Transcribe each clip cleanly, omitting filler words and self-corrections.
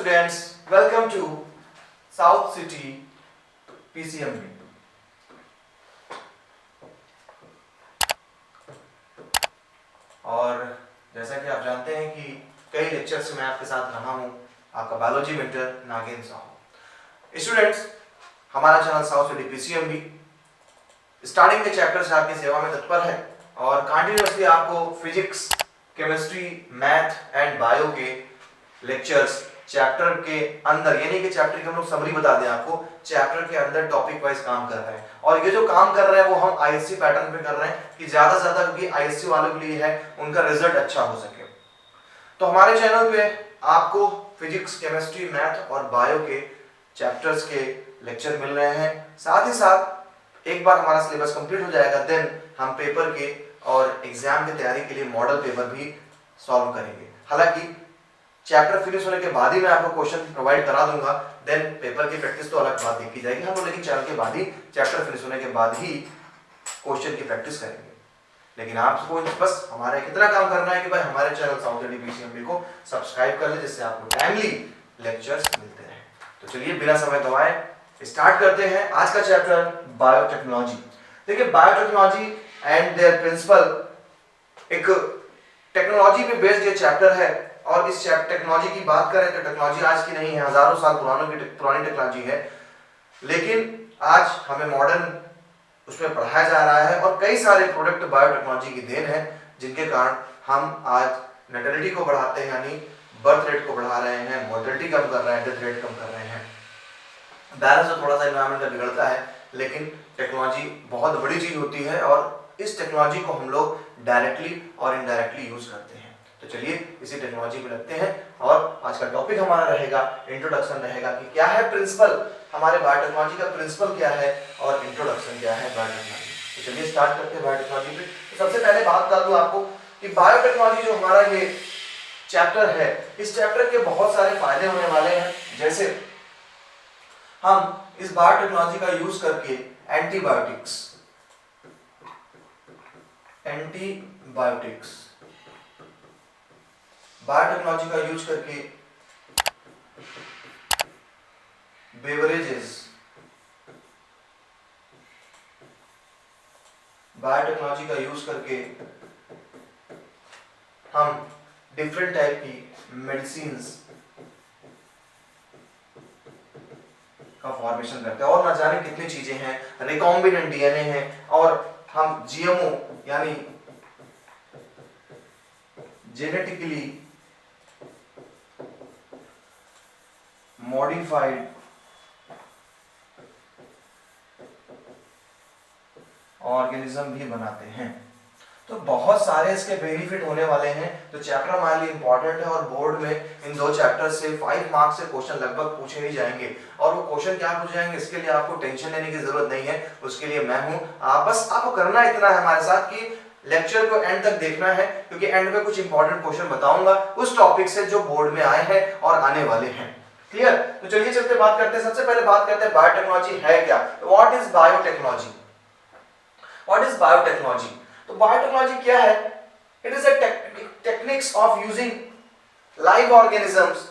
students, welcome to South City PCMB. और जैसा कि आप जानते हैं कि कई लेक्चर्स में आपके साथ रहा हूं, आपका biology mentor Nagendra Sahu. Students, हमारा channel South City PCMB starting के चैप्टर से आपकी सेवा में तत्पर है और कंटिन्यूअसली आपको physics, chemistry, math and bio के लेक्चर्स चैप्टर के अंदर, यानी कि चैप्टर की हम लोग समरी बता दें आपको, चैप्टर के अंदर टॉपिक वाइज काम कर रहे हैं। और ये जो काम कर रहे हैं वो हम आईएससी पैटर्न पे कर रहे हैं कि ज्यादा से ज्यादा, क्योंकि आईएससी वालों के लिए है, उनका रिजल्ट अच्छा हो सके। तो हमारे चैनल पे आपको फिजिक्स, केमिस्ट्री, मैथ और बायो के चैप्टर्स के लेक्चर मिल रहे हैं। साथ ही साथ एक बार हमारा सिलेबस कंप्लीट हो जाएगा, देन हम पेपर के और एग्जाम की तैयारी के लिए मॉडल पेपर भी सॉल्व करेंगे। हालांकि चैप्टर फिनिश होने के बाद ही मैं आपको क्वेश्चन प्रोवाइड करा दूंगा, देन पेपर की प्रैक्टिस तो अलग बात देखी जाएगी हम लोग, लेकिन चैनल के बाद ही, चैप्टर फिनिश होने के बाद ही क्वेश्चन की प्रैक्टिस करेंगे। लेकिन आपको बस हमारा कितना काम करना है कि भाई हमारे चैनल साउथ सिटी पीसीएमबी को सब्सक्राइब कर ले, जिससे आपको टाइमली लेक्चर्स मिलते हैं। तो चलिए बिना समय गवाए स्टार्ट करते हैं आज का चैप्टर बायोटेक्नोलॉजी। देखिए, बायोटेक्नोलॉजी एंड देयर प्रिंसिपल एक टेक्नोलॉजी पे बेस्ड ये चैप्टर है। और इस टेक्नोलॉजी की बात करें तो टेक्नोलॉजी आज की नहीं है, हजारों साल पुरानी टेक्नोलॉजी है, लेकिन आज हमें मॉडर्न उसमें पढ़ाया जा रहा है और कई सारे प्रोडक्ट बायोटेक्नोलॉजी की देन है, जिनके कारण हम आज नेटेलिटी को बढ़ाते हैं, यानी बर्थ रेट को बढ़ा रहे हैं, मोर्टेलिटी कम कर रहे हैं, डेथ रेट कम कर रहे हैं। बैलेंस तो थोड़ा सा एनवायरमेंट का बिगड़ता है, लेकिन टेक्नोलॉजी बहुत बड़ी चीज होती है और इस टेक्नोलॉजी को हम लोग डायरेक्टली और इनडायरेक्टली यूज करते हैं। तो चलिए इसी टेक्नोलॉजी पे लगते हैं और आज का टॉपिक हमारा रहेगा, इंट्रोडक्शन रहेगा कि क्या है प्रिंसिपल, हमारे बायोटेक्नोलॉजी का प्रिंसिपल क्या है और इंट्रोडक्शन क्या है बायोटेक्नोलॉजी। तो चलिए स्टार्ट करते हैं बायोटेक्नोलॉजी पे। तो सबसे पहले बात कर दूं आपको कि बायोटेक्नोलॉजी जो हमारा ये चैप्टर है, इस चैप्टर के बहुत सारे फायदे होने वाले हैं। जैसे हम इस बायोटेक्नोलॉजी का यूज करके एंटीबायोटिक्स बायोटेक्नोलॉजी का यूज करके बेवरेजेस, बायोटेक्नोलॉजी का यूज करके हम डिफरेंट टाइप की मेडिसिन्स का फॉर्मेशन करते हैं और न जाने कितनी चीजें हैं, रिकॉम्बिनेंट डीएनए है, और हम जीएमओ यानी जेनेटिकली मॉडिफाइड ऑर्गेनिज्म भी बनाते हैं। तो बहुत सारे इसके बेनिफिट होने वाले हैं। तो चैप्टर हमारे लिए इंपॉर्टेंट है और बोर्ड में इन दो चैप्टर से 5 मार्क्स से क्वेश्चन लगभग पूछे ही जाएंगे। और वो क्वेश्चन क्या पूछे जाएंगे इसके लिए आपको टेंशन लेने की जरूरत नहीं है, उसके लिए मैं हूं। बस आपको करना इतना है हमारे साथ कि लेक्चर को एंड तक देखना है, क्योंकि एंड में कुछ इंपॉर्टेंट क्वेश्चन बताऊंगा उस टॉपिक से जो बोर्ड में आए हैं और आने वाले हैं। क्लियर? तो चलिए चलते बात करते हैं। सबसे पहले बात करते हैं बायोटेक्नोलॉजी है क्या। What is biotechnology? What is biotechnology? तो बायोटेक्नोलॉजी क्या है? It is a techniques of using live organisms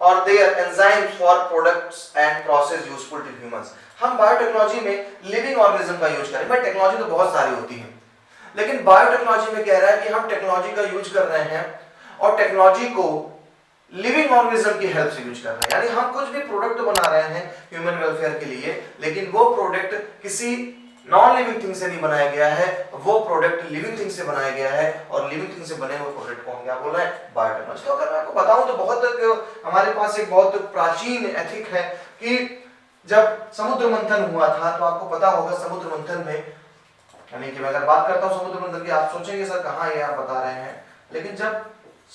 और their enzymes for products and process useful to humans. हम बायोटेक्नोलॉजी में लिविंग ऑर्गेनिज्म का यूज करें। टेक्नोलॉजी तो बहुत सारी होती है, लेकिन बायोटेक्नोलॉजी में कह रहा है कि हम टेक्नोलॉजी का यूज कर रहे हैं और टेक्नोलॉजी को लिविंग ऑर्गेनिज्म की हेल्प से यूज कर रहे हैं। यानी हम कुछ भी प्रोडक्ट बना रहे हैं ह्यूमन वेलफेयर के लिए, लेकिन वो प्रोडक्ट किसी नॉन लिविंग थिंग से नहीं बनाया गया है, वो प्रोडक्ट लिविंग थिंग से बनाया गया है और लिविंग थिंग से बने हुए प्रोडक्ट को हम क्या बोल रहे हैं? बायोटेक्नोलॉजी। तो अगर मैं आपको बताऊं तो बहुत हमारे पास एक बहुत प्राचीन एथिक है कि जब समुद्र मंथन हुआ था, तो आपको पता होगा समुद्र मंथन में, यानी कि मैं अगर बात करता हूं समुद्र मंथन की, आप सोचेंगे सर कहां ये आप बता रहे हैं, लेकिन जब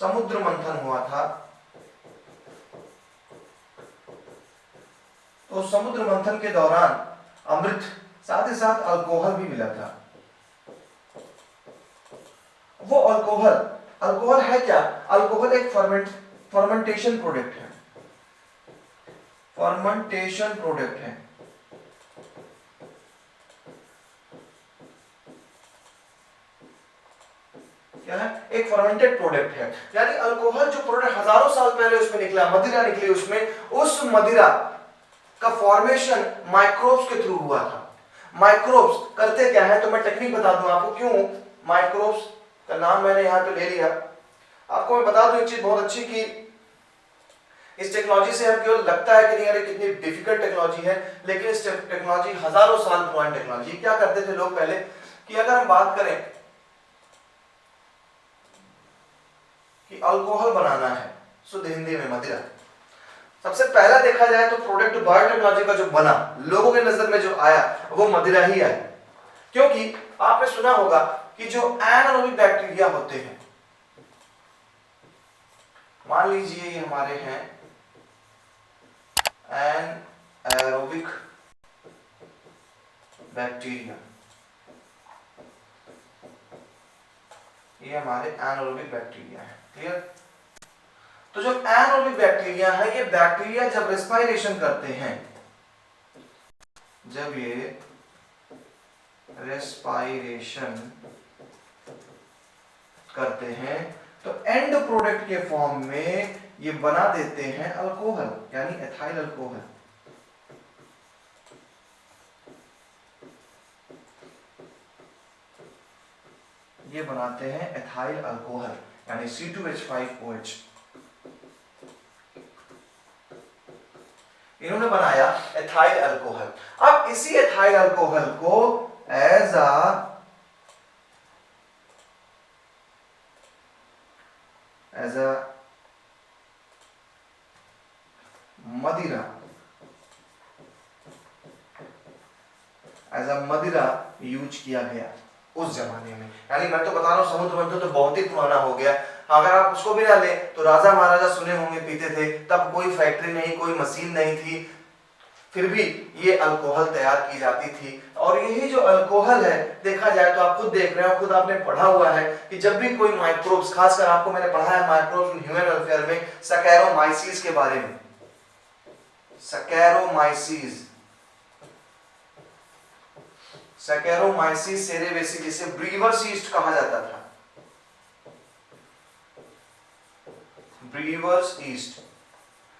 समुद्र मंथन हुआ था तो समुद्र मंथन के दौरान अमृत, साथ ही साथ अल्कोहल भी मिला था। वो अल्कोहल है क्या? अल्कोहल एक फर्मेंटेशन प्रोडक्ट है। फर्मेंटेशन प्रोडक्ट है। क्या है, एक फर्मेंटेड प्रोडक्ट है। यानी अल्कोहल जो प्रोडक्ट हजारों साल पहले उसमें निकला, मदिरा निकली उसमें, उस मदिरा का फॉर्मेशन माइक्रोब्स के थ्रू हुआ था। माइक्रोब्स करते क्या है, तो मैं टेक्निक बता दूं आपको क्यों माइक्रोब्स का नाम मैंने यहां पे ले लिया। आपको मैं बता दूं एक चीज बहुत अच्छी कि इस टेक्नोलॉजी से हम केवल लगता है कि नहीं अरे कितनी डिफिकल्ट टेक्नोलॉजी है, लेकिन इस टेक्नोलॉजी हजारों साल पुरानी टेक्नोलॉजी। क्या करते थे लोग पहले कि अगर हम बात करें कि अल्कोहल बनाना है, शुद्ध हिंदी में मदिरा, सबसे पहला देखा जाए तो प्रोडक्ट बायोटेक्नोलॉजी का जो बना, लोगों के नजर में जो आया वो मदिरा ही आया। क्योंकि आपने सुना होगा कि जो एनारोबिक बैक्टीरिया होते हैं, मान लीजिए ये हमारे हैं एनारोबिक बैक्टीरिया, ये हमारे एनारोबिक बैक्टीरिया है, क्लियर। तो जो एनारोबिक बैक्टीरिया है, ये बैक्टीरिया जब रेस्पिरेशन करते हैं, जब ये रेस्पिरेशन करते हैं तो एंड प्रोडक्ट के फॉर्म में ये बना देते हैं अल्कोहल, यानी एथाइल अल्कोहल। ये बनाते हैं एथाइल अल्कोहल यानी C2H5OH। इन्होंने बनाया एथाइल अल्कोहल। अब इसी एथाइल अल्कोहल को एज अ मदिरा यूज किया गया उस जमाने में। यानी मैं तो बता रहा हूं समुद्र मंथन तो बहुत ही पुराना हो गया। अगर आप उसको भी ना ले तो राजा महाराजा सुने होंगे पीते थे, तब कोई फैक्ट्री नहीं, कोई मशीन नहीं थी, फिर भी ये अल्कोहल तैयार की जाती थी। और यही जो अल्कोहल है, देखा जाए तो आप खुद देख रहे हो, खुद आपने पढ़ा हुआ है कि जब भी कोई माइक्रोब्स, खासकर आपको मैंने पढ़ा है माइक्रोब्स इन ह्यूमन वेलफेयर में सैकेरोमाइसीस के बारे में, सैकेरोमाइसीस, सैकेरोमाइसीस सेरेवेसी, जिसे ब्रीवर्स यीस्ट कहा जाता था, ब्रीवर्स यीस्ट।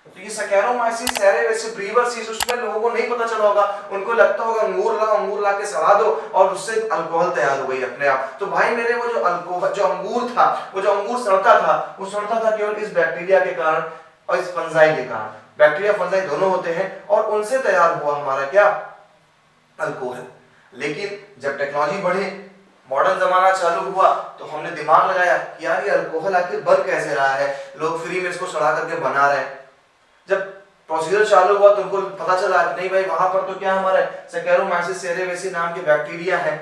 तो ये सैकेरोमाइसीस सेरेवेसी ब्रीवर्स यीस्ट, उसमें लोगों को नहीं पता चला होगा, उनको लगता होगा अंगूर ला के सड़ा दो और उससे अल्कोहल तैयार हो गई अपने आप। तो भाई मेरे वो जो अल्कोहल, जो अंगूर था, वो जो अंगूर सड़ता था, वो सड़ता था केवल इस बैक्टीरिया के कारण और इस फंजाई के कारण। बैक्टीरिया फंजाई दोनों होते हैं और उनसे तैयार हुआ हमारा क्या, अल्कोहल। लेकिन जब टेक्नोलॉजी बढ़ी, मॉडर्न जमाना चालू हुआ, तो हमने दिमाग लगाया कि यार ये अल्कोहल आखिर बन कैसे रहा है, लोग फ्री में इसको सड़ा करके बना रहे हैं। जब प्रोसीजर चालू हुआ तो उनको पता चला कि नहीं भाई वहां पर तो क्या हमारे सैकेरोमाइसीस सेरेवेसी नाम के बैक्टीरिया है,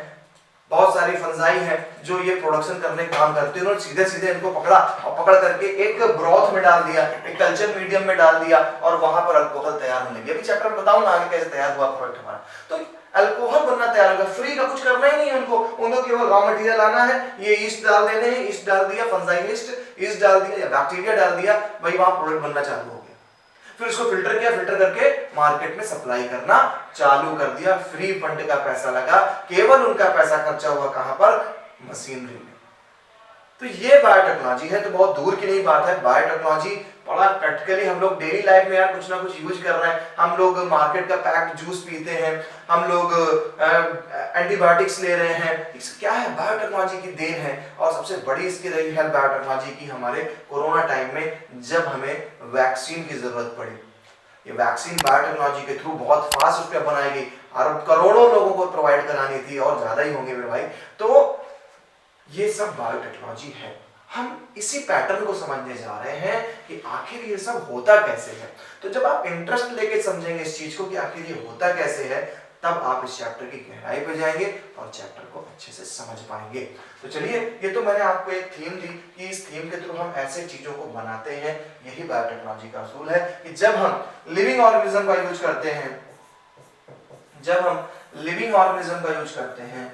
बहुत सारी फंजाई है जो ये प्रोडक्शन करने का काम करते हैं। उन्होंने सीधे सीधे इनको पकड़ा और पकड़ करके एक ब्रॉथ में डाल दिया, एक कल्चर मीडियम में डाल दिया और वहां पर अल्कोहल तैयार होने लगी। अभी चैप्टर में बताऊं ना आगे कैसे तैयार हुआ प्रोडक्ट हमारा। तो अल्कोहल बनना तैयार होगा, फ्री का कुछ करना ही नहीं है उनको केवल रॉ मटेरियल लाना है, ये ईस्ट डाल देने हैं, ईस्ट डाल दिया, फंजाई ईस्ट डाल दिया या बैक्टीरिया डाल दिया, वही वहां प्रोडक्ट बनना चालू हो गया। फिर उसको फिल्टर किया, फिल्टर करके मार्केट में सप्लाई करना चालू कर दिया। फ्री फंड का पैसा लगा, केवल उनका पैसा खर्चा हुआ कहां पर, मशीनरी में। तो ये बायोटेक्नोलॉजी है, तो बहुत दूर की नहीं बात है। बायोटेक्नोलॉजी बड़ा प्रैक्टिकली हम लोग डेली लाइफ में यार कुछ ना कुछ यूज कर रहे हैं। हम लोग मार्केट का पैक्ड जूस पीते हैं, हम लोग एंटीबायोटिक्स ले रहे हैं, इसका क्या है, बायोटेक्नोलॉजी की देन है। और सबसे बड़ी इसकी रही है बायोटेक्नोलॉजी की हमारे कोरोना टाइम में, जब हमें वैक्सीन की जरूरत पड़ी। ये वैक्सीन बायोटेक्नोलॉजी के थ्रू बहुत फास्ट उस पर बनाई गई, और करोड़ों लोगों को प्रोवाइड करानी थी, और ज्यादा ही होंगे मेरे भाई। तो ये सब बायोटेक्नोलॉजी है। हम इसी पैटर्न को समझने जा रहे हैं कि आखिर ये सब होता कैसे है। तो जब आप इंटरेस्ट लेके समझेंगे इस चीज को कि आखिर ये होता कैसे है, तब आप इस चैप्टर की गहराई पे जाएंगे और चैप्टर को अच्छे से समझ पाएंगे। तो चलिए, ये तो मैंने आपको एक थीम दी कि इस थीम के थ्रू हम ऐसे चीजों को बनाते हैं। यही बायोटेक्नोलॉजी का असूल है कि जब हम लिविंग ऑर्गेनिज्म का यूज करते हैं, जब हम लिविंग ऑर्गेनिज्म का यूज करते हैं,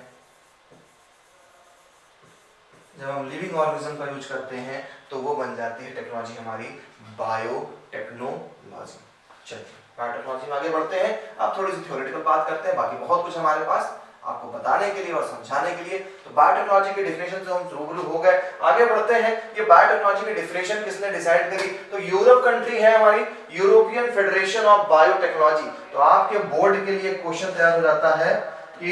जब हम लिविंग ऑर्गेनिज्म का यूज करते हैं, तो वो बन जाती है टेक्नोलॉजी हमारी बायोटेक्नोलॉजी। चलिए बायोटेक्नोलॉजी में आगे बढ़ते हैं। अब थोड़ी सी थ्योरेटिकल बात करते हैं, बाकी बहुत कुछ हमारे पास आपको बताने के लिए और समझाने के लिए। तो बायोटेक्नोलॉजी की डेफिनेशन से हम रूबरू हो गए। आगे बढ़ते हैं। ये बायोटेक्नोलॉजी की डेफिनेशन किसने डिसाइड करी? तो यूरोप कंट्री है हमारी, यूरोपियन फेडरेशन ऑफ बायोटेक्नोलॉजी। तो आपके बोर्ड के लिए क्वेश्चन तैयार हो जाता है कि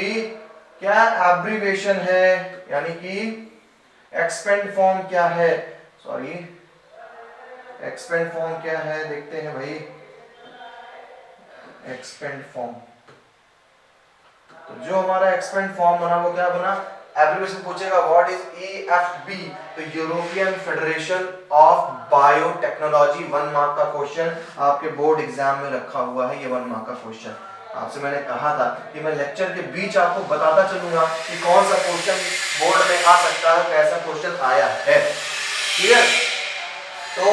क्या एब्रिविएशन है, यानी कि एक्सपेंड फॉर्म क्या है, सॉरी एक्सपेंड फॉर्म क्या है, देखते हैं भाई। एक्सपेंड फॉर्म, तो जो हमारा एक्सपेंड फॉर्म बना वो क्या बना? एब्रिविएशन पूछेगा व्हाट इज EFB, तो European federation of biotechnology. 1 mark का क्वेश्चन आपके बोर्ड एग्जाम में रखा हुआ है, ये 1 मार्क का क्वेश्चन। आपसे मैंने कहा था कि मैं लेक्चर के बीच आपको बताता चलूंगा कि कौन सा क्वेश्चन बोर्ड में आ सकता है, कैसा क्वेश्चन आया है। क्लियर? तो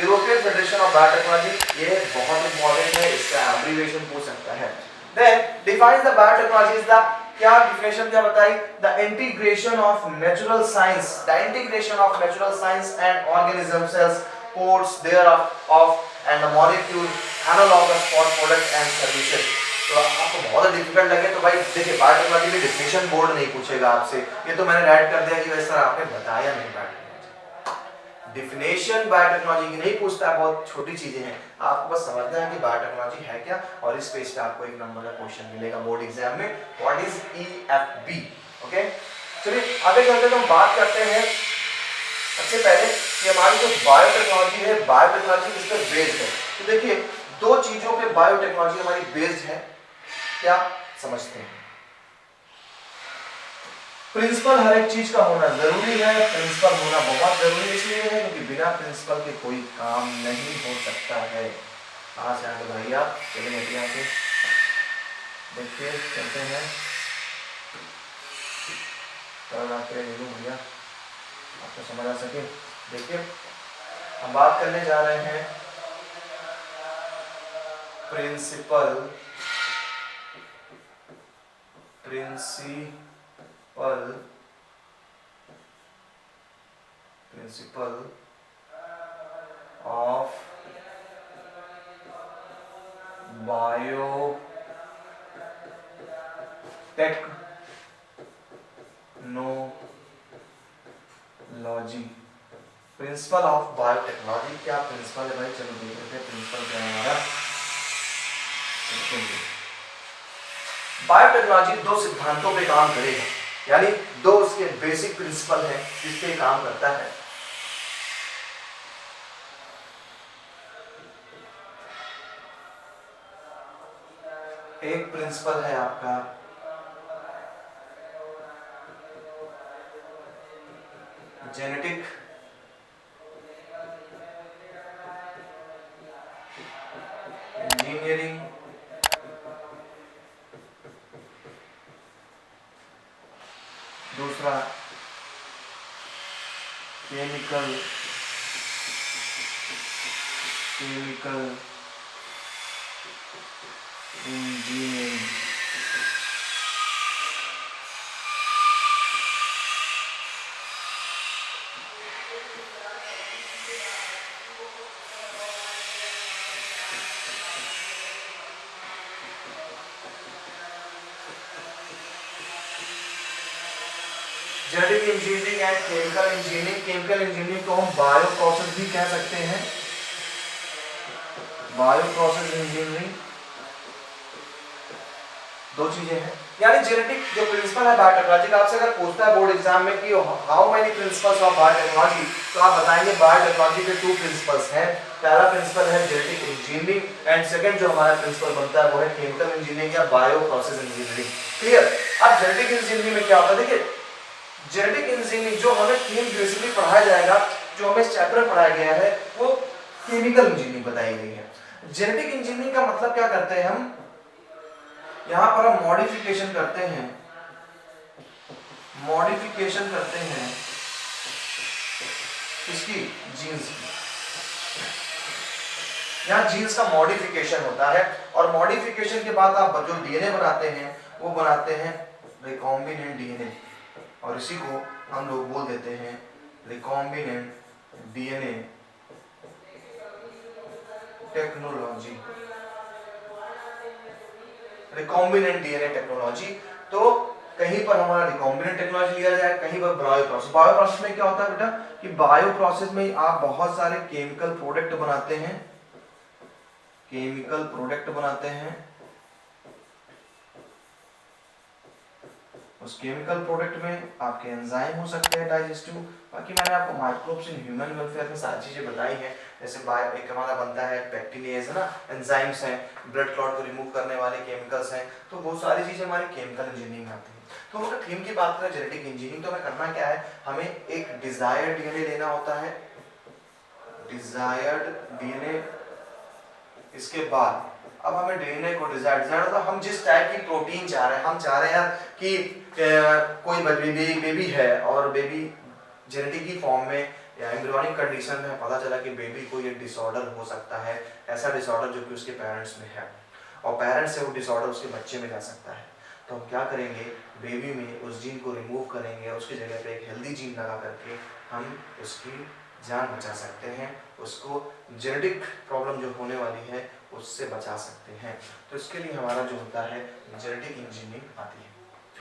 यूरोपियन फेडरेशन ऑफ बायोटेक्नोलॉजी ये बहुत इंपॉर्टेंट है, इसका एब्रिविएशन पूछ सकता है। Then define the biotechnology is the, क्या डिफिनेशन क्या बताई? The integration of natural science, the integration of natural science and organism cells parts there of and the molecule analogous for product and services. तो आपको बहुत difficult लगे तो भाई देखिए, बायोटेक्नोलॉजी की डेफिनेशन बोर्ड नहीं पूछेगा आपसे, ये तो मैंने राइट कर दिया कि वैसा आपने बताया नहीं। डेफिनेशन बायोटेक्नोलॉजी की नहीं पूछता, बहुत छोटी चीजें हैं, आपको बस समझना है कि बायोटेक्नोलॉजी है क्या, और इस पेज पे आपको 1 नंबर का क्वेश्चन मिलेगा बोर्ड एग्जाम में, व्हाट इज EFB। ओके, चलिए आगे चलते तो हम बात करते हैं सबसे पहले कि हमारी जो बायोटेक्नोलॉजी है, बायोटेक्नोलॉजी किस पर बेस्ड है। तो देखिए 2 चीजों पे बायोटेक्नोलॉजी हमारी बेस्ड है, क्या समझते हैं? प्रिंसिपल हर एक चीज का होना जरूरी है, प्रिंसिपल होना बहुत जरूरी इसलिए है क्योंकि बिना प्रिंसिपल के कोई काम नहीं हो सकता है। आज यहाँ पे भाई आप चले यहाँ से देखिए, चलते हैं भैया, आपको समझ आ सके। देखिए हम बात करने जा रहे हैं principle of biotechnology. Principle of biotechnology क्या प्रिंसिपल है भाई? चलो देख लेते हैं प्रिंसिपल क्या है हमारा। बायोटेक्नोलॉजी 2 सिद्धांतों पे काम करेगा, यानी 2 उसके बेसिक प्रिंसिपल हैं जिस पे काम करता है। एक प्रिंसिपल है आपका जेनेटिक इंजीनियरिंग, दूसरा chemical engineering. Genetic engineering and chemical engineering. Chemical engineering को हम बायो प्रोसेस भी कह सकते हैं, बायो प्रोसेस इंजीनियरिंग। 2 चीजें हैं, यानी जेनेटिक जो प्रिंसिपल है बायोटेक्नोलॉजी का, आपसे अगर पूछता है बोर्ड एग्जाम में कि how many principles of biotechnology, तो आप बताएंगे बायोटेक्नोलॉजी के 2 प्रिंसिपल्स हैं। पहला प्रिंसिपल है जेनेटिक इंजीनियरिंग एंड सेकंड जो हमारा प्रिंसिपल बनता है वो है केमिकल इंजीनियरिंग या बायो प्रोसेस इंजीनियरिंग। क्लियर? अब जेनेटिक इंजीनियरिंग में क्या होता है, देखिए जेनेटिक इंजीनियरिंग जो हमें थीम बेसिकली पढ़ाया जाएगा, जो हमें चैप्टर पढ़ाया गया है वो केमिकल इंजीनियरिंग बताई गई है। जेनेटिक इंजीनियरिंग का मतलब क्या करते हैं हम, यहां पर हम मॉडिफिकेशन करते हैं इसकी जीन्स की, यहाँ जीन्स का मॉडिफिकेशन होता है, और मॉडिफिकेशन के बाद आप जो डीएनए बनाते हैं वो बनाते हैं रिकॉम्बिनेंट डीएनए, और इसी को हम लोग बोल देते हैं recombinant DNA technology. Recombinant DNA technology. तो कहीं पर हमारा रिकॉम्बिनेंट टेक्नोलॉजी लिया जाए, कहीं पर बायो प्रोसेस। बायो प्रोसेस में क्या होता है बेटा कि बायो प्रोसेस में आप बहुत सारे केमिकल प्रोडक्ट बनाते हैं, केमिकल प्रोडक्ट बनाते हैं। उस केमिकल प्रोडक्ट में आपके एंजाइम हो सकते हैं डाइजेस्टिव। बाकी मैंने आपको माइक्रोब्स इन ह्यूमन वेलफेयर में सारी चीजें बताई हैं, जैसे एक हमारा बनता है पैक्टिनेज है ना, एंजाइम्स हैं, ब्लड क्लॉट को रिमूव करने वाले केमिकल्स हैं, तो वो सारी चीजें हमारी केमिकल इंजीनियरिंग में आती हैं। तो अगर थीम की बात करें जेनेटिक इंजीनियरिंग, तो हमें करना क्या है, हमें एक डिजायर्ड डीएनए लेना होता है, डिजायर्ड डीएनए। इसके बाद अब हमें डीएनए को डिजायर्ड मतलब हम जिस टाइप की प्रोटीन चाह रहे हैं, हम चाह रहे हैं कि कोई बेबी है और बेबी जेनेटिक ही फॉर्म में या एम्ब्रियोनिक कंडीशन में पता चला कि बेबी को ये डिसऑर्डर हो सकता है, ऐसा डिसऑर्डर जो कि उसके पेरेंट्स में है, और पेरेंट्स से वो डिसऑर्डर उसके बच्चे में जा सकता है। तो हम क्या करेंगे, बेबी में उस जीन को रिमूव करेंगे, उसकी जगह पे एक हेल्दी जीन लगा करके हम उसकी जान बचा सकते हैं, उसको जेनेटिक प्रॉब्लम जो होने वाली है उससे बचा सकते हैं। तो इसके लिए हमारा जो होता है जेनेटिक इंजीनियरिंग आती है।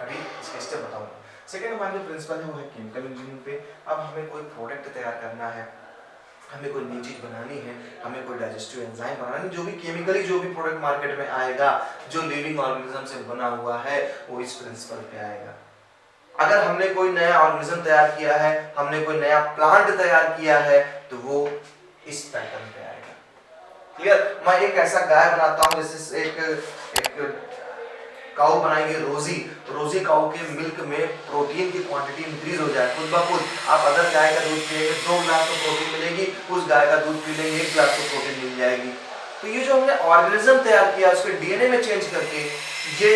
अभी इसके स्टेप बताऊंगा। सेकेंड हमारा जो प्रिंसिपल है वो है केमिकल इंजीनियरिंग पे। अब हमें कोई प्रोडक्ट तैयार करना है, हमें कोई नई चीज बनानी है, हमें कोई डाइजेस्टिव एंजाइम बनानी, जो भी केमिकली जो भी प्रोडक्ट मार्केट में आएगा जो लिविंग ऑर्गेनिज्म से बना हुआ है वो इस प्रिंसिपल पे आएगा। अगर हमने कोई नया ऑर्गेनिज्म तैयार किया है, हमने कोई नया प्लांट तैयार किया है, तो वो इस पैटर्न पे आएगा। क्लियर? मैं एक ऐसा गाय बनाता हूँ, जैसे एक काऊ बनाएंगे रोजी, तो रोजी काऊ के मिल्क में प्रोटीन की क्वांटिटी इंक्रीज हो जाए खुद ब खुद। आप अदर गाय का दूध पिएंगे 2 ग्लास तो प्रोटीन मिलेगी, उस गाय का दूध पी लेंगे 1 ग्लास तो प्रोटीन मिल जाएगी। तो ये जो हमने ऑर्गेनिज्म तैयार किया उसके डीएनए में चेंज करके, ये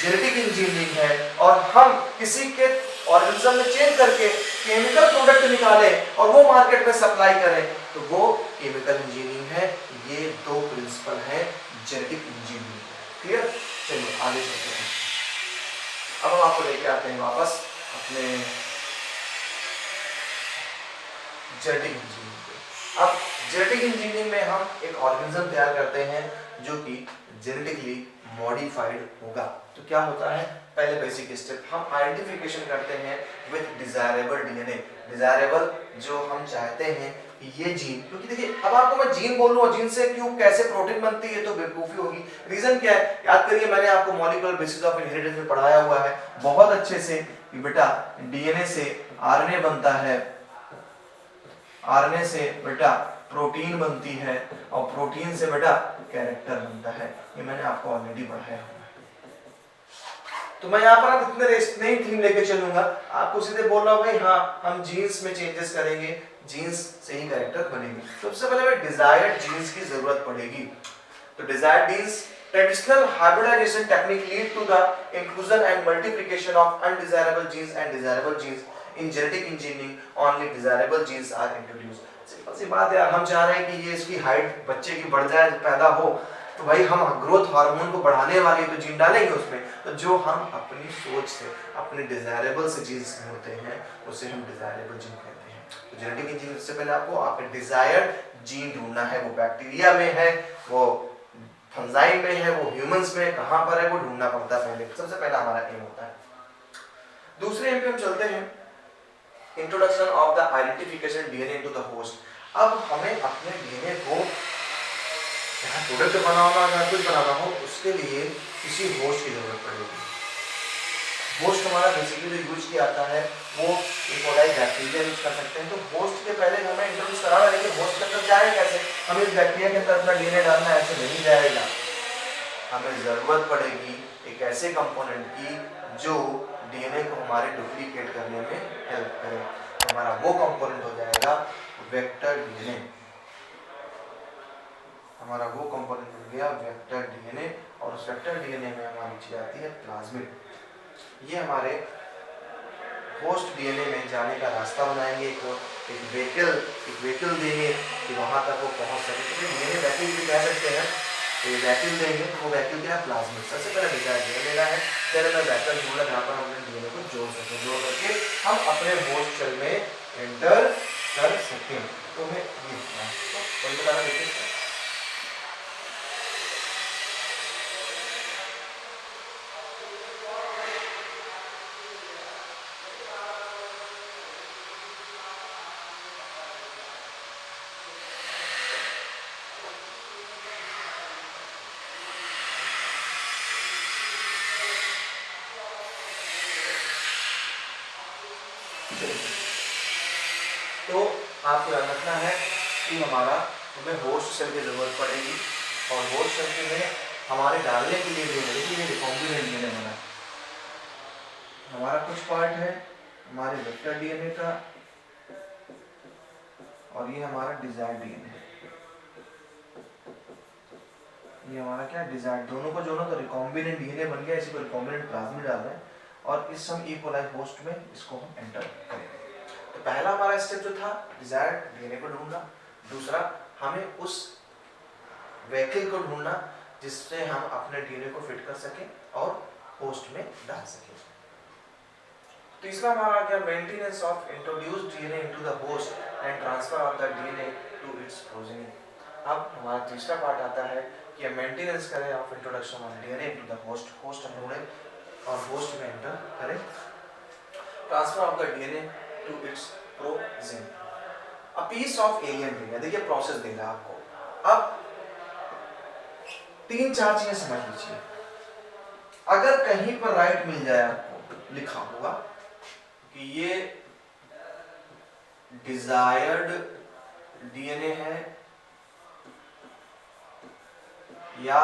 जेनेटिक इंजीनियरिंग है। और हम किसी के ऑर्गेनिज्म में चेंज करके केमिकल प्रोडक्ट निकालें और वो मार्केट में सप्लाई करें, तो वो केमिकल इंजीनियरिंग है। ये 2 प्रिंसिपल है जेनेटिक इंजीनियरिंग। क्लियर? चलिए आगे चलते हैं। अब हम आपको लेके आते हैं वापस अपने जेनेटिक इंजीनियरिंग पे। अब जेनेटिक इंजीनियरिंग में हम एक ऑर्गेनिज्म तैयार करते हैं जो कि जेनेटिकली मॉडिफाइड होगा। तो क्या होता है, पहले बेसिक स्टेप हम आइडेंटिफिकेशन करते हैं विद डिजायरेबल डीएनए। डिजायरेबल जो हम चाहते हैं ये जीन, क्योंकि देखिए अब आपको मैं जीन बोल रहा हूं, जीन से क्यों कैसे प्रोटीन बनती है तो बेवकूफी होगी। रीजन क्या है, याद करिए मैंने आपको मॉलिक्यूलर बेसिस ऑफ इनहेरिटेंस में पढ़ाया हुआ है बहुत अच्छे से कि बेटा डीएनए से आरएनए बनता है, आरएनए से बेटा प्रोटीन बनती है, और प्रोटीन से बेटा कैरेक्टर बनता है। ये मैंने आपको ऑलरेडी पढ़ाया हुआ है। तो मैं यहाँ पर इतने रेस्ट नहीं थीम लेके चलूंगा, आपको सीधे बोल रहा हूँ भाई हाँ हम जीन्स में चेंजेस करेंगे, जीन्स से ही कैरेक्टर बनेंगे। सबसे पहले हमें डिजायर्ड जीन्स की जरूरत पड़ेगी। तो desired genes traditional hybridization technique lead to the inclusion and multiplication of undesirable genes and desirable genes. In genetic engineering only desirable genes are introduced. Simple सी बात है, हम चाह रहे हैं कि ये इसकी हाइट बच्चे की बढ़ जाए, पैदा हो, तो भाई हम ग्रोथ हार्मोन को बढ़ाने वाली तो जीन डालेंगे उसमें। तो जो हम अपनी सोच से अपने डिजायरेबल से जीन्स होते हैं उसे हम डिजायरेबल जीन कहते हैं। तो जेनेटिक इंजीनियरिंग से पहले आपको आपके डिजायर्ड जीन ढूंढना है, वो बैक्टीरिया में है, वो फंजाई में है, वो ह्यूमंस में कहां पर है वो ढूंढना पड़ता है पहले, सबसे पहला हमारा एम होता है। दूसरे एम पे हम चलते हैं, introduction of the identification DNA into the host. अब हमें अपने डीएनए को जहाँ प्रोडक्ट बनाना या कुछ बनाना हो उसके लिए किसी होस्ट की जरूरत पड़ेगी। होस्ट हमारा बेसिकली जो यूज किया जाता है वो इकोलाई बैक्टीरिया यूज कर सकते हैं। तो होस्ट के पहले हमें इंट्रोड्यूस कराना है, लेकिन होस्ट के अंदर जाए कैसे, हमें इस बैक्टीरिया के अंदर अपना डीएनए डालना ऐसे नहीं जाएगा। हमें जरूरत पड़ेगी एक ऐसे कंपोनेंट की जो डीएनए को हमारे डुप्लीकेट करने में हेल्प करे। तो हमारा वो कंपोनेंट हो जाएगा वेक्टर डीएनए। हमारा वो कंपोनेंट हो गया वेक्टर डीएनए, और उस वेक्टर डीएनए में हमारी चीज आती है प्लाज्मिड। ये हमारे होस्ट डीएनए में जाने का रास्ता बनाएंगे, एक व्हीकल देंगे कि वहां तक वो पहुंच सके। तो डीएनए व्हीकल भी कह सकते हैं। तो ये व्हीकल देंगे, वो व्हीकल क्या है, प्लाज्मिड। सबसे पहले डिजायर डीएनए लेना है, फिर हमें व्हीकल ढूंढना जहाँ पर हम अपने डीएनए को जोड़ सकें, जोड़ करके हम अपने होस्ट सेल में एंटर कर सकें। तो हमें ये कोई बताना देखिए। तो आपको याद रखना है कि हमें होस्ट सेल की जरूरत पड़ेगी और होस्ट सेल में हमारे डालने के लिए देखिए रिकॉम्बिनेंट डीएनए बना। हमारा कुछ पार्ट है हमारे वेक्टर डीएनए का और ये हमारा डिजायर्ड डीएनए। ये हमारा क्या डिजायर्ड, दोनों को जोड़ो तो रिकॉम्बिनेंट डीएनए बन गया। इसी को रिकॉम्बिनेंट प्लाज्मिड डाल रहे हैं और इस हम ई कोलाई होस्ट में इसको हम एंटर करेंगे। तो पहला हमारा स्टेप जो था डिजायर्ड डीएनए को ढूंढना, दूसरा हमें उस व्हीकल को ढूंढना जिससे हम अपने डीएनए को फिट कर सकें और होस्ट में डाल सकें। तीसरा हमारा आ गया maintenance of introduced DNA into the host and transfer of the DNA to its progeny. अब हमारा तीसरा पार्ट आता है कि हम मेंटेनेंस करें of introduction of DNA into the host, host हम ढूंढें और होस्ट में एंटर करें, transfer of the DNA to its progeny. A piece of alien DNA, देखिए प्रोसेस दे रहा है आपको। अब 3-4 चीजें समझ लीजिए। अगर कहीं पर राइट मिल जाए आपको लिखा हुआ कि ये डिजायर्ड डीएनए है या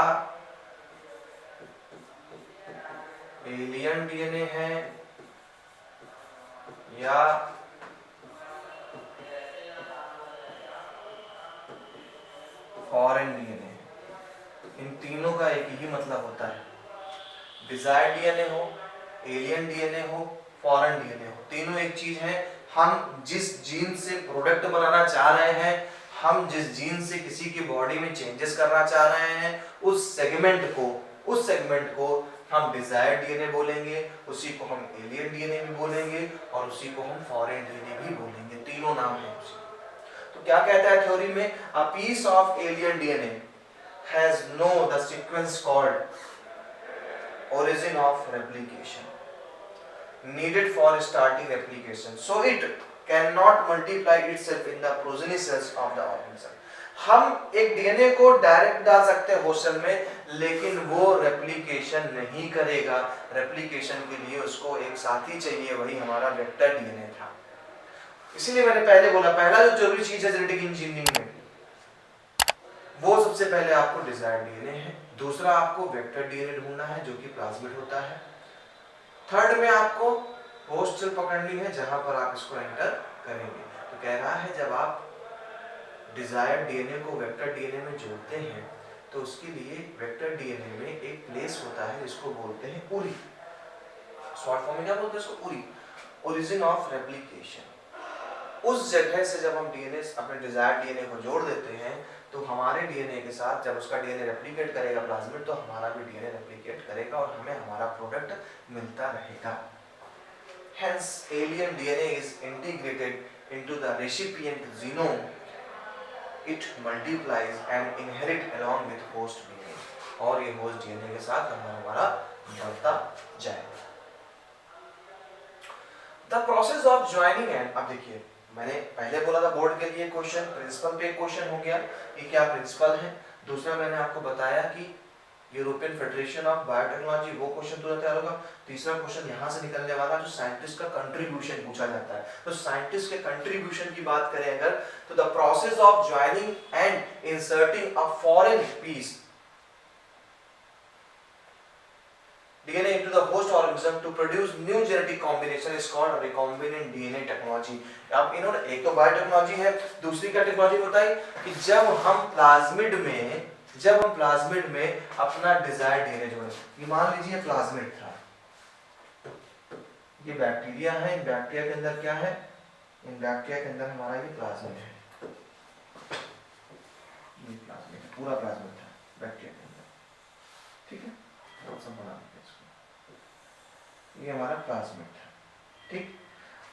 एलियन डीएनए है या फॉरेन डीएनए है, इन तीनों का एक ही मतलब होता है। डिजायर्ड डीएनए हो, एलियन डीएनए हो, फॉरेन डीएनए हो, तीनों एक चीज है। हम जिस जीन से प्रोडक्ट बनाना चाह रहे हैं, हम जिस जीन से किसी की बॉडी में चेंजेस करना चाह रहे हैं, उस सेगमेंट को हम डिजायर्ड डीएनए बोलेंगे, उसी को हम एलियन डीएनए भी बोलेंगे और उसी को हम फॉरेन डीएनए भी बोलेंगे। तीनों नाम है उसी। तो क्या कहता है थ्योरी में, a piece of alien DNA has no the sequence called origin of replication needed for starting replication, so it cannot multiply itself in the progeny cells of the organism। हम एक डीएनए को direct डाल सकते हैं host cell में, लेकिन वो replication नहीं करेगा। रेप्लिकेशन के लिए उसको एक साथी चाहिए, वही हमारा वेक्टर डीएनए था। इसीलिए मैंने पहले बोला, पहला जो जरूरी चीज है जेनेटिक इंजीनियरिंग में, वो सबसे पहले आपको डिजायर्ड डीएनए है, दूसरा आपको वेक्टर डीएनए ढूंढना है जो कि प्लाज्मिड होता है, थर्ड में आपको होस्ट सेल पकड़नी है जहां पर आप इसको एंटर करेंगे। तो कह रहा है जब आप डिजायर्ड डीएनए को वेक्टर डीएनए में जोड़ते हैं तो उसके लिए वेक्टर डीएनए में एक प्लेस होता है जिसको बोलते हैं उरी। शॉर्ट फॉर्म में क्या बोलते हैं इसको? Uri, origin of replication. उस जगह से जब हम डीएनए अपने डिजायर्ड डीएनए को जोड़ देते हैं तो हमारे डीएनए के साथ जब उसका डीएनए रेप्लिकेट करेगा प्लाज्मिड, तो हमारा भी डीएनए रेप्लिकेट करेगा और हमें हमारा प्रोडक्ट मिलता रहेगा। Hence, alien DNA is integrated into the recipient genome. It multiplies and inherit along with host DNA, और ये होस्ट डीएनए के साथ हमारा बढ़ता जाएगा। The process of joining and, अब देखिए मैंने पहले बोला था बोर्ड के लिए क्वेश्चन, प्रिंसिपल पे क्वेश्चन हो गया कि क्या प्रिंसिपल है। दूसरा मैंने आपको बताया कि यूरोपियन फेडरेशन ऑफ बायोटेक्नोलॉजी, वो क्वेश्चन तुरंत तैयार होगा। तीसरा क्वेश्चन यहाँ से निकलने वाला जो साइंटिस्ट का कंट्रीब्यूशन पूछा जाता है। तो साइंटिस्ट के कंट्रीब्यूशन की बात करें अगर, तो the process of joining and inserting a foreign piece DNA into the host organism to produce new genetic combination is called recombinant DNA technology। अब इन्होंने एक तो बायोटेक्नोलॉजी है, दूसरी क्या टेक्नोलॉजी बताई कि जब हम प्लाज्मिड में अपना डिजायर्ड डीएनए जोड़े। ये मान लीजिए प्लाज्मिड था, ये बैक्टीरिया है, इन बैक्टीरिया के अंदर क्या है, इन बैक्टीरिया के अंदर हमारा ये प्लाज्मिड है, ये प्लाज्मिड है, पूरा प्लाज्मिड था बैक्टीरिया के अंदर, ठीक है। सब बना देते इसको, ये हमारा प्लाज्मिड था, ठीक।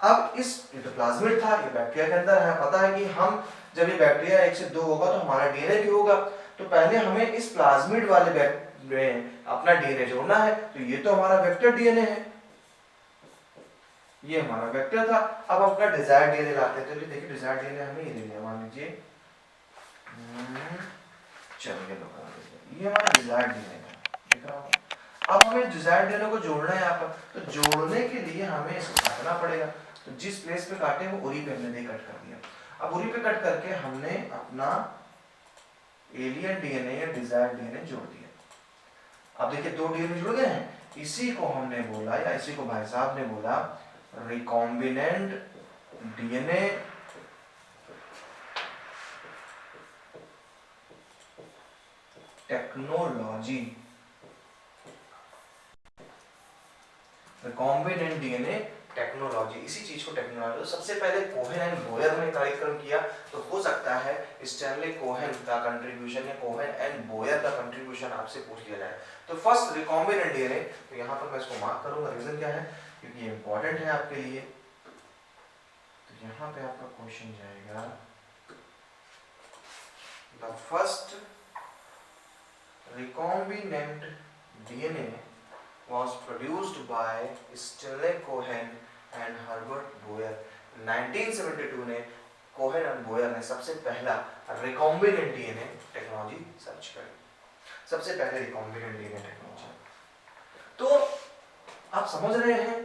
अब ये तो प्लाज्मिड था, ये बैक्टीरिया के अंदर है। पता है कि हम जब ये बैक्टीरिया 1 से 2 होगा तो हमारा डीएनए भी होगा, तो पहले हमें इस प्लाज्मिड वाले में अपना डीएनए जोड़ना है। तो ये तो हमारा वेक्टर डीएनए है, ये हमारा वेक्टर था। अब अपना डिजायर्ड डीएनए लाते हैं। तो देखिए डिजायर्ड डीएनए हमें ये ले लिया, मान लीजिए चलिए ये हमारा डिजायर्ड डीएनए है, दिख रहा होगा। अब हमें डिजायर्ड डीएनए को जोड़ना है यहाँ पर, तो जोड़ने के लिए हमें इसको काटना पड़ेगा। तो जिस प्लेस पे काटे वो उरी पे हमने कट कर दिया। अब उरी पे कट करके हमने अपना एलियन डीएनए या डिजायर्ड डीएनए जोड़ दिया। अब देखिए 2 डीएनए जुड़ गए हैं, इसी को हमने बोला या इसी को भाई साहब ने बोला recombinant DNA technology. Recombinant DNA technology, इसी चीज को टेक्नोलॉजी। तो सबसे पहले कोहेन एंड बोयर ने कार्यक्रम किया, तो हो सकता है स्टैनली कोहेन का कंट्रीब्यूशन या कोहेन एंड बोयर का कंट्रीब्यूशन आपसे पूछ लिया जाए। तो फर्स्ट रिकॉम्बिनेंट डीएनए, तो यहाँ पर मैं इसको मार्क करूंगा, रीजन क्या है क्योंकि ये इंपॉर्टेंट है आपके लिए। तो यहाँ पे आपका क्वेश्चन जाएगा the first recombinant DNA was produced by Stanley Cohen and Herbert Boyer। 1972 में कोहेन और बोयर ने सबसे पहला recombinant DNA टेक्नोलॉजी सर्च करी, सबसे पहले recombinant DNA टेक्नोलॉजी। तो आप समझ रहे हैं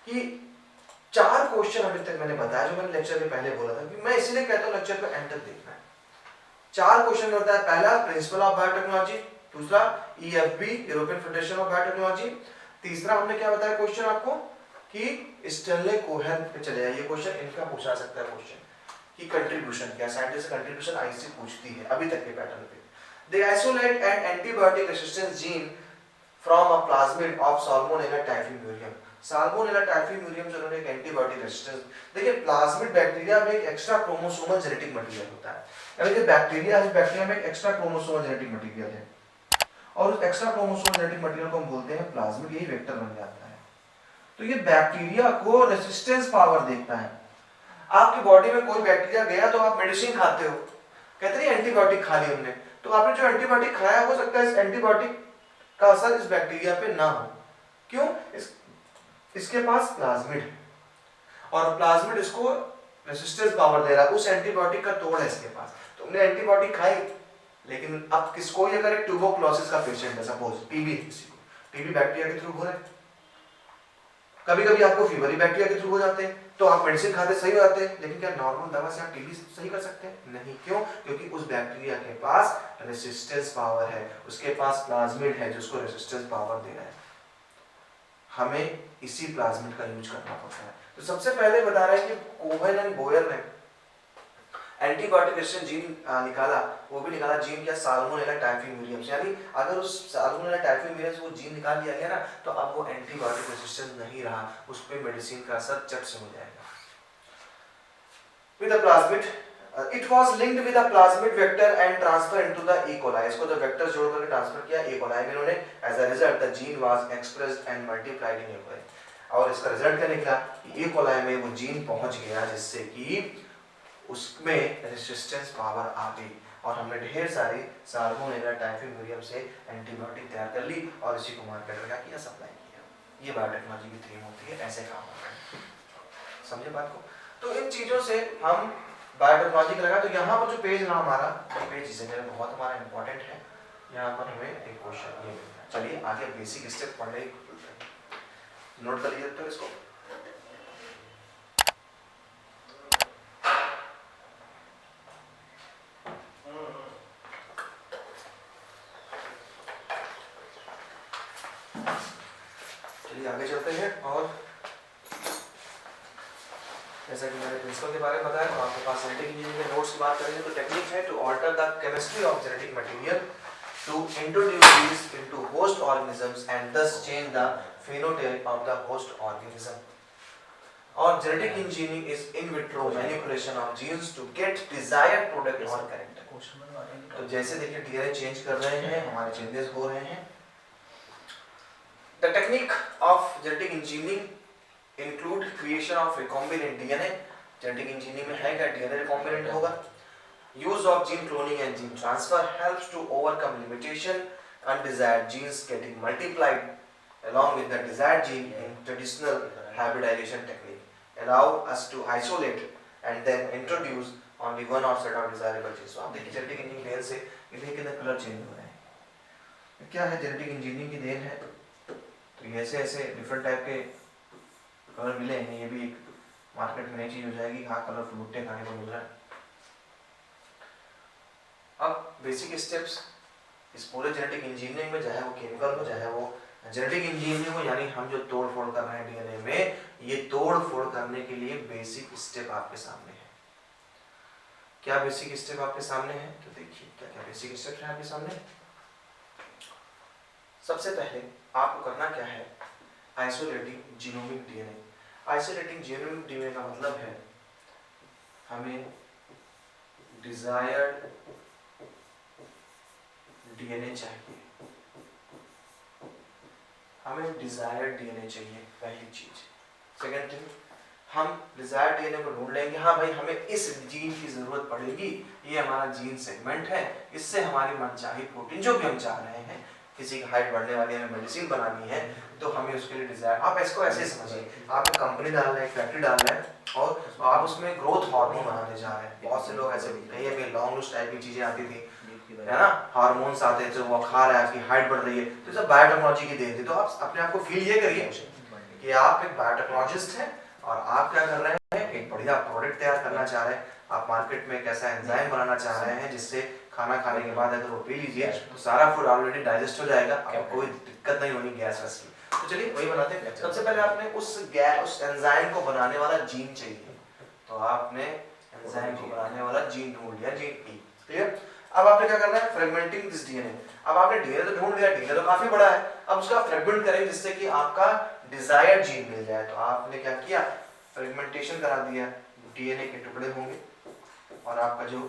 कि 4 क्वेश्चन अभी तक मैंने बताया, जो मैंने लेक्चर के पहले बोला था कि मैं इसीलिए कहता हूँ लेक्चर को एंड तक देखना है। 4 क्वेश्चन होता है, पहला प्रिंसिपल ऑफ बायोटेक्नोलॉजी, दूसरा EFB European federation of biotechnology, तीसरा हमने क्या बताया क्वेश्चन आपको कि स्टैनले कोहेन पे चले जाइए, क्वेश्चन इनका पूछा सकता है क्वेश्चन कि कंट्रीब्यूशन क्या, साइंटिस्ट कंट्रीब्यूशन आईसी पूछती है अभी तक के पैटर्न पे। They isolate an antibiotic resistance gene from a plasmid of Salmonella typhimurium. Salmonella typhimurium जो उन्होंने एक एंटीबायोटिक रेजिस्टेंस, देखिए प्लाज्मिड बैक्टीरिया में एक एक्स्ट्रा क्रोमोसोमल जेनेटिक मटेरियल होता है, यानी कि बैक्टीरिया में एक एक्स्ट्रा क्रोमोसोमल जेनेटिक मटेरियल है और उस एक्स्ट्रा क्रोमोसोमल जेनेटिक मटेरियल को हम बोलते हैं प्लाज्मिड, यही वेक्टर बन जाता है। तो ये बैक्टीरिया को रेजिस्टेंस पावर देखता है। आपकी बॉडी में कोई बैक्टीरिया गया तो आप मेडिसिन खाते हो, कहते हैं एंटीबायोटिक खा ली हमने, तो आपने जो एंटीबायोटिक खाया हो सकता है इस एंटीबायोटिक का असर इस बैक्टीरिया पे ना हो, क्यों? इसके पास प्लाज्मिड है और प्लाज्मिड इसको रेजिस्टेंस पावर दे रहा है, उस एंटीबायोटिक का तोड़ है इसके पास। तुमने एंटीबायोटिक खाई, लेकिन अब किसको, अगर एक ट्यूबरकुलोसिस का पेशेंट है, सपोज टीबी, किसी को टीबी बैक्टीरिया के थ्रू हो रहा है, कभी कभी आपको फीवर ही बैक्टीरिया के थ्रू हो जाते हैं, तो आप मेडिसिन खाते सही हो जाते हैं, लेकिन क्या नॉर्मल दवा से आप टीबी सही कर सकते हैं? नहीं। क्यों? क्योंकि उस बैक्टीरिया के पास रेजिस्टेंस पावर है, उसके पास प्लाज्मिड है जो उसको रेजिस्टेंस पावर दे रहा है। हमें इसी प्लाज्मिड का यूज करना पड़ता है। तो सबसे पहले बता रहे हैं कि कोहेन एंड बोयर ने एंटीबायोटिक रेजिस्टेंट जीन निकाला, वो भी निकाला जीन क्या, साल्मोनेला टाइफीम्यूरियम। यानी अगर उस साल्मोनेला टाइफीम्यूरियम से वो जीन निकाल दिया गया ना, तो अब वो एंटीबायोटिक रेजिस्टेंट नहीं रहा, उस पे मेडिसिन का असर चट से हो जाएगा। With the plasmid it was linked with the plasmid vector and transfer into the E coli. इसको जब वेक्टर जोड़ करके ट्रांसफर किया ई कोलाई में इन्होंने, as a result the gene was expressed and multiplied in E coli. और इसका result क्या निकला कि ई कोलाई में वो जीन पहुंच गया जिससे कि उसमें रेजिस्टेंस पावर आ गई और हमने ढेर सारी साल्मोनेला टाइफीम्यूरियम से एंटीबायोटिक तैयार कर ली और इसी को मार्केट में क्या किया, सप्लाई किया। ये बायोटेक्नोलॉजी की थीम होती है, ऐसे काम होता है। समझे बात को? तो इन चीजों से हम बायोटेक्नोलॉजी का लगा। तो यहाँ पर जो पेज ना हमारा, ये पेज इसे बहुत हमारा इंपॉर्टेंट है, यहाँ पर हमें एक क्वेश्चन ये मिलता है। चलिए आगे बेसिक स्टेप पढ़ने, नोट कर लीजिए तो इसको। आगे चलते हैं और जैसा कि मैंने प्रिंसिपल के बारे में बताया, तो आपके पास जेनेटिक इंजीनियरिंग के नोट्स की बात करेंगे तो टेक्निक है to alter the chemistry of genetic material to introduce these into host organisms and thus change the phenotype of the host organism. और genetic engineering is in vitro manipulation of genes to get desired product और character. तो जैसे देखिए DNA change कर रहे हैं, हमारे changes हो रहे हैं। The technique of genetic engineering include creation of recombinant DNA। genetic engineering में है क्या, DNA recombinant होगा। Use of gene cloning and gene transfer helps to overcome limitation undesired genes getting multiplied along with the desired gene in traditional hybridization technique. Allow us to isolate and then introduce only one or set of desirable genes। तो आप देखिए genetic engineering से इनके कितने colour change हो रहे हैं, क्या है genetic engineering की देन है। तो ऐसे ऐसे डिफरेंट टाइप के कलर मिले हैं, ये भी एक मार्केट में नई चीज हो जाएगी, हाँ कलरफुल भुट्टे खाने को मिल रहा है। अब बेसिक स्टेप्स इस पूरे जेनेटिक इंजीनियरिंग में, चाहे वो केमिकल हो चाहे वो जेनेटिक इंजीनियरिंग हो, यानी हम जो तोड़ फोड़ कर रहे हैं डीएनए में, ये तोड़ फोड़ करने के लिए बेसिक स्टेप आपके सामने है। क्या बेसिक स्टेप आपके सामने है? तो देखिए क्या क्या बेसिक स्टेप है आपके सामने। सबसे पहले आपको करना क्या है, isolating genomic DNA. Isolating genomic DNA का मतलब है हमें डिजायर्ड डीएनए चाहिए, हमें डिजायर्ड डीएनए चाहिए, पहली चीज। सेकंड थिंग, हम डिजायर्ड डीएनए को ढूंढ लेंगे, हाँ भाई हमें इस जीन की जरूरत पड़ेगी, ये हमारा जीन सेगमेंट है, इससे हमारी मनचाही प्रोटीन जो भी हम चाह रहे हैं, किसी की हाइट बढ़ने वाली हमें मेडिसिन बनानी है, तो हमें उसके लिए डिजायर, आप इसको ऐसे समझिए, आप एक कंपनी डाल रहे हैं, एक फैक्ट्री डाल रहे हैं और आप उसमें ग्रोथ हार्मोन बनाने जा रहे हैं। बहुत से लोग ऐसे कहीं अभी लॉन्ग टाइप की चीजें आती थी, है ना, हार्मोन्स आते थे, वो खा रहा है, आपकी हाइट बढ़ रही है, तो सब बायोटेक्नोलॉजी की देन थी। तो आप अपने आप को फील ये करिए कि आप एक बायोटेक्नोलॉजिस्ट हैं और आप क्या कर रहे हैं, एक बढ़िया प्रोडक्ट तैयार करना चाह रहे हैं, आप मार्केट में एक ऐसा एंजाइम बनाना चाह रहे हैं जिससे खाना खाने के बाद अगर वो पी लीजिए तो सारा फूड ऑलरेडी डाइजेस्ट हो जाएगा, आपको कोई दिक्कत नहीं होनी गैस वैस की। तो चलिए वही बनाते हैं। सबसे पहले आपने उस एंजाइम को बनाने वाला जीन चाहिए, तो आपने एंजाइम को बनाने वाला जीन ढूंढ लिया, जीन ई। क्लियर? अब आपने क्या करना है, फ्रेगमेंटिंग दिस डीएनए। अब आपने डीएनए तो ढूंढ लिया, डीएनए तो काफी बड़ा है, अब उसका फ्रेगमेंट करें जिससे कि आपका डिजायर्ड जीन मिल जाए। तो आपने क्या किया, फ्रेगमेंटेशन करा दिया, डीएनए के टुकड़े होंगे और आपका जो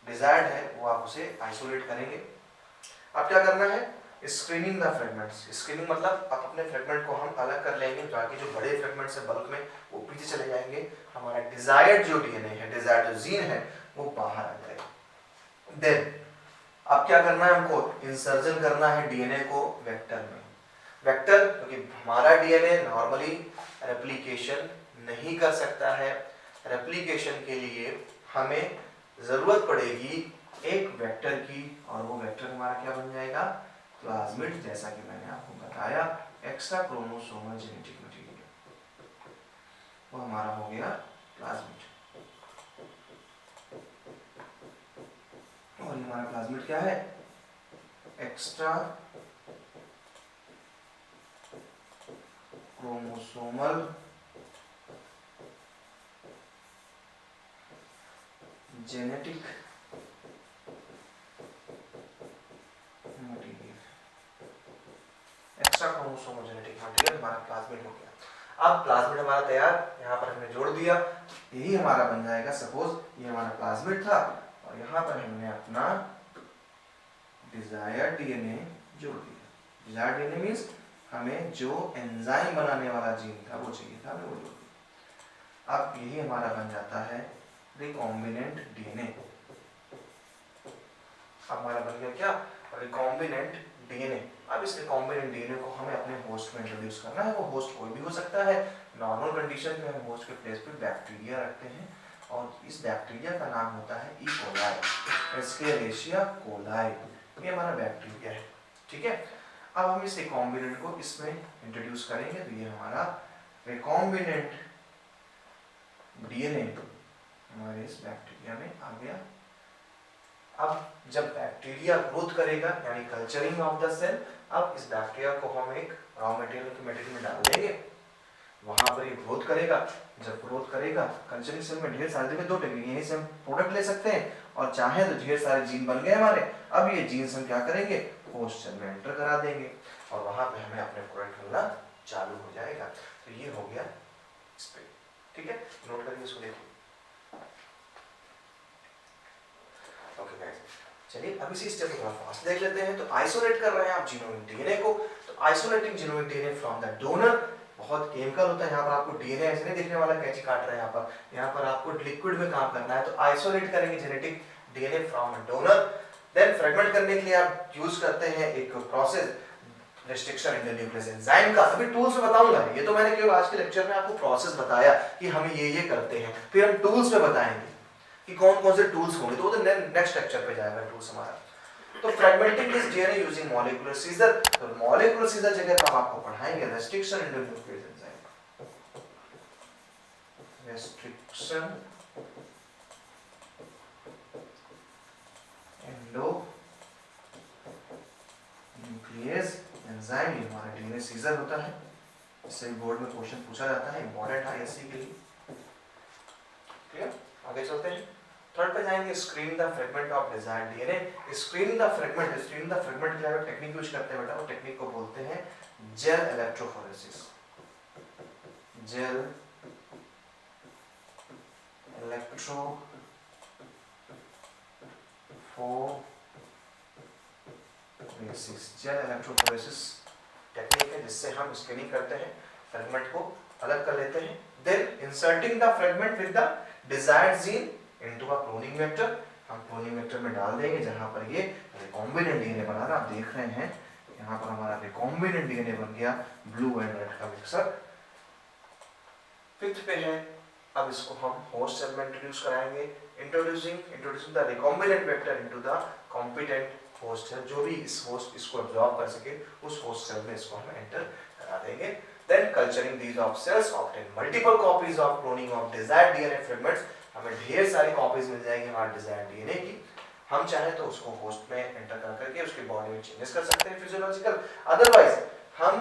डिजायर्ड है वो आप उसे आइसोलेट करेंगे। अब क्या करना है, स्क्रीनिंग द फ्रेगमेंट्स। स्क्रीनिंग मतलब आप अपने फ्रेगमेंट को हम अलग कर लेंगे, ताकि जो बड़े फ्रेगमेंट्स है बल्क में वो पीछे चले जाएंगे, हमारा डिजायर्ड जो डीएनए है, डिजायर्ड जो जीन है वो बाहर आ जाएगा। देन अब क्या करना है, हमको इंसर्जन करना है डीएनए को वेक्टर में। वेक्टर क्योंकि हमारा डीएनए नॉर्मली रेप्लिकेशन नहीं कर सकता है, रेप्लिकेशन के लिए हमें जरूरत पड़ेगी एक वेक्टर की, और वो वेक्टर हमारा क्या बन जाएगा, प्लाज्मिड, जैसा कि मैंने आपको बताया, एक्स्ट्रा क्रोमोसोमल जेनेटिक मटेरियल, वो हमारा हो गया प्लाज्मिड। और हमारा प्लाज्मिड क्या है, extra chromosomal genetic material, extra chromosomal genetic material हमारा प्लाज्मिड हो गया। अब प्लाज्मिड हमारा तैयार, यहाँ पर हमने जोड़ दिया, यही हमारा बन जाएगा, सपोज ये हमारा प्लाज्मिड था और यहाँ पर हमने अपना डिजायर्ड डीएनए जोड़ दिया। डिजायर्ड डीएनए मींस हमें जो एंजाइम बनाने वाला जीन था वो चाहिए था, हमें वो जोड़ दिया। अब यही हमारा बन जाता है रिकॉम्बिनेंट डीएनए। हमारा बन गया क्या, रिकॉम्बिनेंट डीएनए। अब इस रिकॉम्बिनेंट डीएनए को हमें अपने होस्ट में इंट्रोड्यूस करना है। वो होस्ट कोई भी हो सकता है, नॉर्मल कंडीशन में हम होस्ट के प्लेस पे बैक्टीरिया रखते हैं और इस बैक्टीरिया का नाम होता है ई कोलाई, एस्केरिशिया कोलाई, ये हमारा बैक्टीरिया है। ठीक है, अब हम इस रिकॉम्बिनेंट को इसमें इंट्रोड्यूस करेंगे, तो ये हमारा रिकॉम्बिनेंट डीएनए हमारे इस बैक्टीरिया में आ गया। अब जब बैक्टीरिया ग्रोथ करेगा, यानी कल्चरिंग ऑफ द सेल, अब इस बैक्टीरिया को हम एक रॉ मटेरियल में डाल देंगे, वहां पर ये ग्रोथ करेगा। जब ग्रोथ करेगा, कल्चरिंग सेल में ढेर सारे देखिए दो टेक्निक, यहीं से हम प्रोडक्ट ले सकते हैं और चाहे तो ढेर सारे जीन बन गए हमारे। अब ये जीन्स हम क्या करेंगे, होस्ट सेल में एंटर करा देंगे और वहां पे हमें अपने प्रोडक्ट मिलना चालू हो जाएगा। तो ये हो गया इस पे। ठीक है, नोट करिए इसको, देखिए। ओके गाइस, चलिए अब इसी स्टेप को थोड़ा फास्ट देख लेते हैं। तो आइसोलेट कर रहे हैं आप जीनोमिक डीएनए को, तो isolating genomic DNA from the donor, बहुत केमिकल होता है। यहाँ पर आपको डीएनए ऐसे नहीं दिखने वाला, कैंची काट रहे हैं यहाँ पर आपको लिक्विड में काम करना है। तो आइसोलेट करेंगे genetic DNA from a donor. Then fragment करने के लिए आप यूज करते हैं एक प्रोसेस, रिस्ट्रिक्शन इंटरन्यूक्लियस एंजाइम का। अभी टूल्स में बताऊंगा, ये तो मैंने केवल आज के लेक्चर में आपको प्रोसेस बताया कि हम ये करते हैं, फिर हम टूल्स में बताएंगे कि कौन कौन से टूल्स होंगे, तो वो तो नेक्स्ट लेक्चर पे जाएगा टूल्स हमारा। तो fragmenting this DNA using molecular scissor, तो मॉलिक्यूलर सीजर जगह पर हम आपको पढ़ाएंगे restriction endonuclease enzyme. restriction endonuclease enzyme, ये हमारा डीएनए सीजर होता है, इससे बोर्ड में क्वेश्चन पूछा जाता है, इंपॉर्टेंट है आईएससी के लिए। क्लियर? आगे चलते हैं, थर्ड पे जाएंगे, screen the fragment of desired DNA. Screen the fragment के लिए टेक्निक यूज करते हैं बेटा, वो टेक्निक को बोलते हैं gel electrophoresis. Gel electrophoresis technique है, जिससे हम स्कैनिंग करते हैं, फ्रेगमेंट को अलग कर लेते हैं, then inserting the fragment with the desired gene into a cloning vector. हम क्लोनिंग वेक्टर में डाल देंगे जहां पर ये रिकॉम्बिनेंट डीएनए बना रहा, आप देख रहे हैं यहाँ पर हमारा रिकॉम्बिनेंट डीएनए बन गया, ब्लू एंड रेड का मिक्सर। फिफ्थ पे है, अब इसको हम होस्ट सेल में इंट्रोड्यूस कराएंगे, introducing the recombinant vector into the competent host cell, जो भी इस होस्ट इसको एब्जॉर्ब कर सके उस होस्ट सेल में इसको हम एंटर करा देंगे। Then culturing these of cells obtain multiple copies of cloning of desired DNA fragments. हमें ढेर सारी कॉपीज मिल जाएंगी हमारे डिजायर्ड डीएनए की, हम चाहे तो उसको होस्ट में एंटर करके उसकी बॉडी में चेंजेस कर सकते हैं फिजियोलॉजिकल, अदरवाइज हम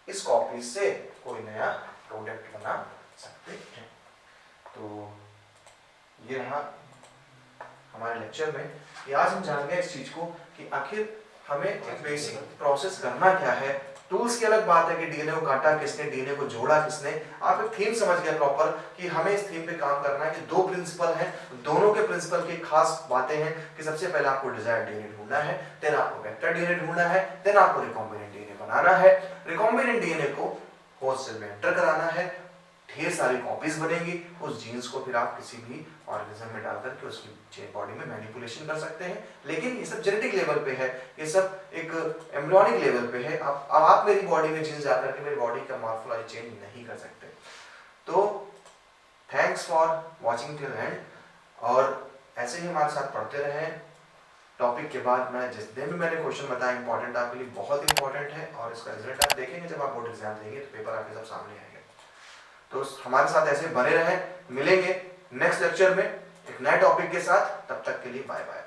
इस कॉपी से कोई नया प्रोडक्ट बना सकते हैं। तो ये रहा हमारे लेक्चर में, कि आज हम जान गए इस चीज को कि आखिर हमें एक बेसिक प्रोसेस करना क्या है। टूल्स की अलग बात है कि डीएनए को काटा किसने, डीएनए को जोड़ा किसने, आप एक थीम समझ गए प्रॉपर कि हमें इस थीम पे काम करना है कि दो प्रिंसिपल हैं, दोनों के प्रिंसिपल की खास बातें हैं कि सबसे पहले आपको डिजायर्ड डीएनए ढूंढना है, देन आपको वेक्टर डीएनए ढूंढना है, देन आपको रिकॉम्बिनेंट डीएनए बनाना है, रिकॉम्बिनेंट डीएनए को होस्ट सेल में एंटर कराना है, ढेर सारी कॉपीज बनेंगी, उस जीन्स को फिर आप किसी भी ऑर्गेनिज्म में डाल करके उसकी बॉडी में मैनिपुलेशन कर सकते हैं। लेकिन ये सब जेनेटिक लेवल पे है, ये सब एक एम्ब्रियोनिक लेवल पे है। आप मेरी बॉडी में जीन्स जा करके मेरी बॉडी का मॉर्फोलॉजी चेंज नहीं कर सकते। तो thanks for watching till and, और ऐसे ही हमारे साथ पढ़ते रहें। टॉपिक के बाद मैं जिस दिन भी मैंने क्वेश्चन बताया इंपॉर्टेंट आपके लिए, बहुत इंपॉर्टेंट है, और इसका रिजल्ट आप देखेंगे जब आप बोर्ड एग्जाम देंगे तो पेपर आपके सब सामने आएंगे। तो हमारे साथ ऐसे बने रहें, मिलेंगे नेक्स्ट लेक्चर में एक नए टॉपिक के साथ, तब तक के लिए बाय बाय।